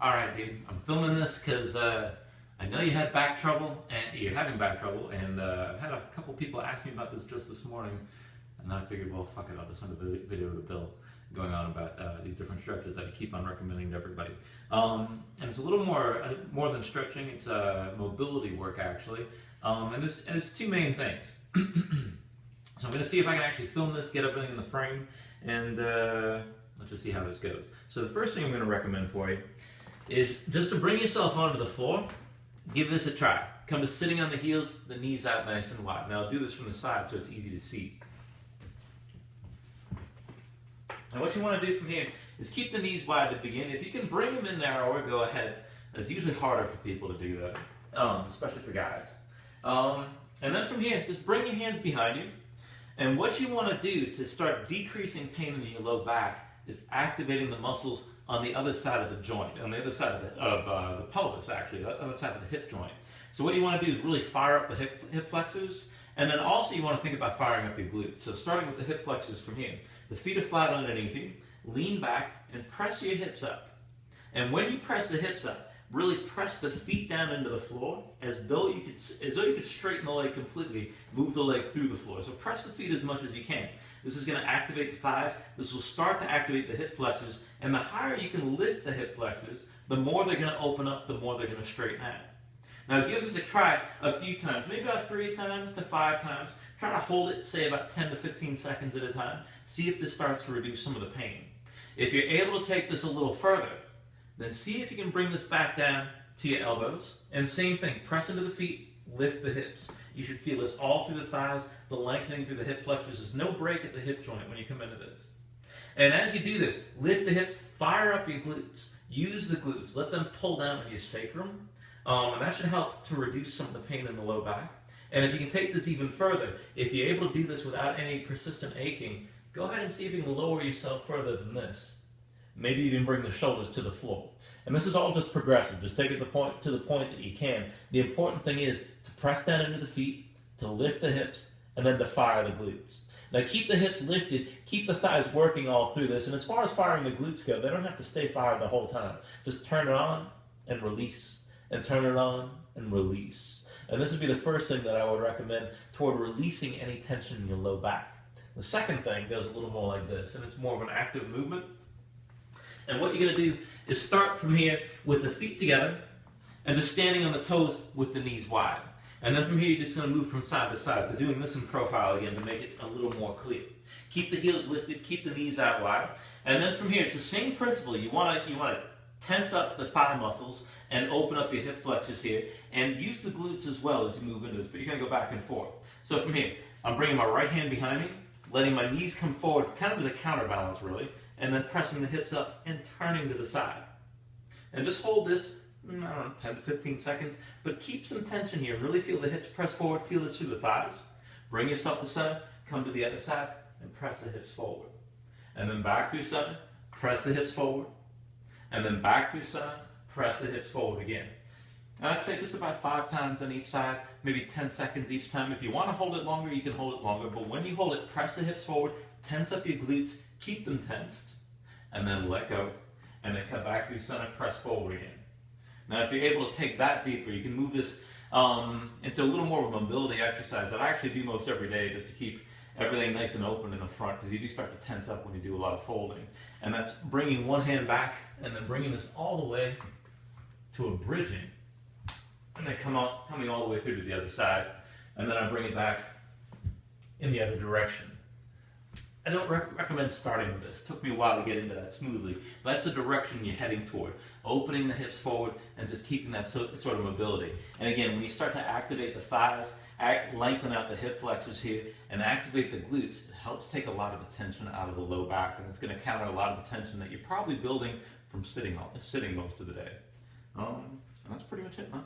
Alright, dude, I'm filming this because I know you had back trouble, and you're having back trouble, and I've had a couple people ask me about this just this morning, and then I figured, well, fuck it, I'll just send a video to Bill going on about these different stretches that I keep on recommending to everybody. And it's a little more than stretching, it's mobility work actually, and it's two main things. So I'm going to see if I can actually film this, get everything in the frame, and let's just see how this goes. So the first thing I'm going to recommend for you is just to bring yourself onto the floor, give this a try. Come to sitting on the heels, the knees out nice and wide. Now I'll do this from the side so it's easy to see. Now what you want to do from here is keep the knees wide to begin. If you can bring them in narrower, go ahead. It's usually harder for people to do that, especially for guys. And then from here, just bring your hands behind you. And what you want to do to start decreasing pain in your low back is activating the muscles on the other side of the joint, on the other side of the pelvis actually, the other side of the hip joint. So what you want to do is really fire up the hip flexors, and then also you want to think about firing up your glutes. So starting with the hip flexors from here, the feet are flat underneath you, lean back and press your hips up. And when you press the hips up, really press the feet down into the floor as though you could straighten the leg completely, move the leg through the floor. So press the feet as much as you can. This is going to activate the thighs. This will start to activate the hip flexors, and the higher you can lift the hip flexors, the more they're going to open up, the more they're going to straighten out. Now give this a try a few times, maybe about 3 times to 5 times. Try to hold it, say about 10 to 15 seconds at a time. See if this starts to reduce some of the pain. If you're able to take this a little further, then see if you can bring this back down to your elbows. And same thing, press into the feet, lift the hips. You should feel this all through the thighs, the lengthening through the hip flexors. There's no break at the hip joint when you come into this. And as you do this, lift the hips, fire up your glutes. Use the glutes, let them pull down on your sacrum. And that should help to reduce some of the pain in the low back. And if you can take this even further, if you're able to do this without any persistent aching, go ahead and see if you can lower yourself further than this. Maybe even bring the shoulders to the floor. And this is all just progressive. Just take it to the point that you can. The important thing is to press down into the feet, to lift the hips, and then to fire the glutes. Now keep the hips lifted, keep the thighs working all through this. And as far as firing the glutes go, they don't have to stay fired the whole time. Just turn it on and release, and turn it on and release. And this would be the first thing that I would recommend toward releasing any tension in your low back. The second thing goes a little more like this, and it's more of an active movement. And what you're going to do is start from here with the feet together and just standing on the toes with the knees wide. And then from here, you're just going to move from side to side. So doing this in profile again to make it a little more clear. Keep the heels lifted, keep the knees out wide. And then from here, it's the same principle. You want to tense up the thigh muscles and open up your hip flexors here. And use the glutes as well as you move into this. But you're going to go back and forth. So from here, I'm bringing my right hand behind me, letting my knees come forward, kind of as a counterbalance really. And then pressing the hips up and turning to the side. And just hold this, I don't know, 10 to 15 seconds, but keep some tension here. Really feel the hips press forward, feel this through the thighs. Bring yourself to center, come to the other side, and press the hips forward. And then back through center, press the hips forward. And then back through center, press the hips forward again. And I'd say just about 5 times on each side, maybe 10 seconds each time. If you want to hold it longer, you can hold it longer, but when you hold it, press the hips forward, tense up your glutes, keep them tensed, and then let go, and then come back through center, press forward again. Now if you're able to take that deeper, you can move this into a little more of a mobility exercise that I actually do most every day just to keep everything nice and open in the front, because you do start to tense up when you do a lot of folding. And that's bringing one hand back, and then bringing this all the way to a bridging, and then coming all the way through to the other side, and then I bring it back in the other direction. I don't recommend starting with this. It took me a while to get into that smoothly, but that's the direction you're heading toward. Opening the hips forward and just keeping that sort of mobility. And again, when you start to activate the thighs, lengthen out the hip flexors here, and activate the glutes, it helps take a lot of the tension out of the low back, and it's going to counter a lot of the tension that you're probably building from sitting most of the day. And that's pretty much it, huh?